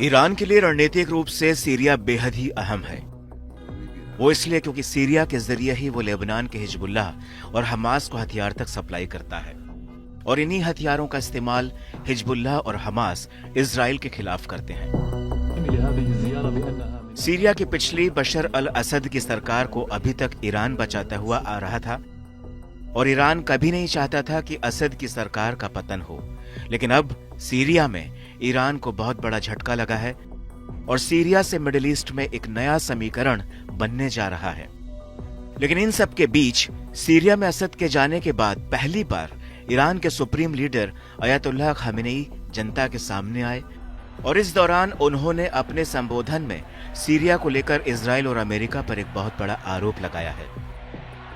Iran के लिए रणनीतिक रूप से सीरिया बेहद ही अहम है। वो इसलिए क्योंकि सीरिया के जरिए ही वो लेबनान के हिजबुल्लाह और हमास को हथियार तक सप्लाई करता है और इन्हीं हथियारों का इस्तेमाल हिजबुल्लाह और हमास इजराइल के खिलाफ करते हैं। सीरिया की पिछली बशर अल असद की सरकार को अभी तक ईरान बचाता हुआ आ रहा था और ईरान कभी नहीं चाहता था कि असद की सरकार का पतन हो, लेकिन अब सीरिया में ईरान को बहुत बड़ा झटका लगा है और सीरिया से मिडिल ईस्ट में एक नया समीकरण बनने जा रहा है। लेकिन इन सब के बीच सीरिया में असद के जाने के बाद पहली बार ईरान के सुप्रीम लीडर अयतुल्लाह खामेनेई जनता के सामने आए और इस दौरान उन्होंने अपने संबोधन में सीरिया को लेकर इजराइल और अमेरिका पर एक बहुत बड़ा आरोप लगाया है।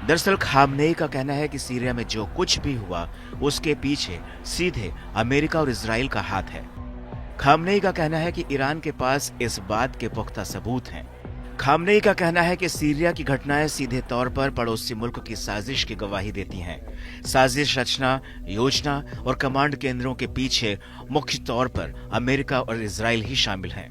दरअसल खामनेई का कहना है कि सीरिया में जो कुछ भी हुआ उसके पीछे सीधे अमेरिका और इजराइल का हाथ है। खामनेई का कहना है कि ईरान के पास इस बात के पुख्ता सबूत हैं। खामनेई का कहना है कि सीरिया की घटनाएं सीधे तौर पर पड़ोसी मुल्क की साजिश की गवाही देती हैं। साजिश रचना, योजना और कमांड केंद्रों के पीछे मुख्य तौर पर अमेरिका और इजराइल ही शामिल हैं।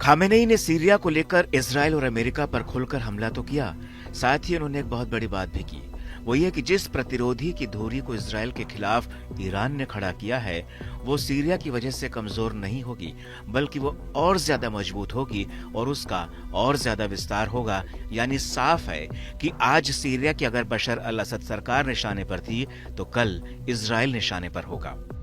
खामेनेई ने सीरिया को लेकर इजराइल और अमेरिका पर खुलकर हमला तो किया, साथ ही उन्होंने एक बहुत बड़ी बात भी की। वो ये कि जिस प्रतिरोधी की धुरी को इजराइल के खिलाफ ईरान ने खड़ा किया है वो सीरिया की वजह से कमजोर नहीं होगी, बल्कि वो और ज्यादा मजबूत होगी और उसका और ज्यादा विस्तार होगा। यानी साफ है कि आज सीरिया की अगर बशर अल असद सरकार निशाने पर थी तो कल इजराइल निशाने पर होगा।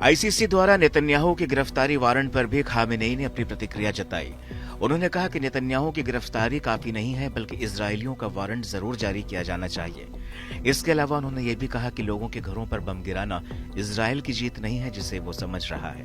आईसीसी द्वारा नेतन्याहू की गिरफ्तारी वारंट पर भी खामेनेई ने अपनी प्रतिक्रिया जताई। उन्होंने कहा कि नेतन्याहू की गिरफ्तारी काफी नहीं है, बल्कि इजरायलियों का वारंट जरूर जारी किया जाना चाहिए। इसके अलावा उन्होंने ये भी कहा कि लोगों के घरों पर बम गिराना इजराइल की जीत नहीं है, जिसे वो समझ रहा है।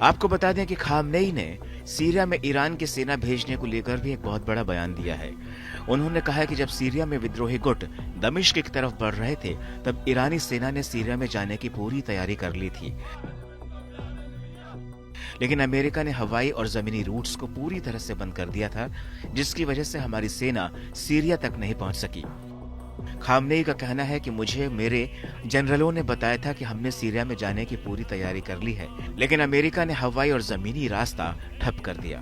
आपको बता दें कि खामनेई ने सीरिया में ईरान की सेना भेजने को लेकर भी एक बहुत बड़ा बयान दिया है। उन्होंने कहा है कि जब सीरिया में विद्रोही गुट दमिश्क की तरफ बढ़ रहे थे तब ईरानी सेना ने सीरिया में जाने की पूरी तैयारी कर ली थी, लेकिन अमेरिका ने हवाई और जमीनी रूट्स को पूरी तरह से बंद कर दिया था, जिसकी वजह से हमारी सेना सीरिया तक नहीं पहुंच सकी। खामनेई का कहना है कि मुझे मेरे जनरलों ने बताया था कि हमने सीरिया में जाने की पूरी तैयारी कर ली है, लेकिन अमेरिका ने हवाई और जमीनी रास्ता ठप कर दिया।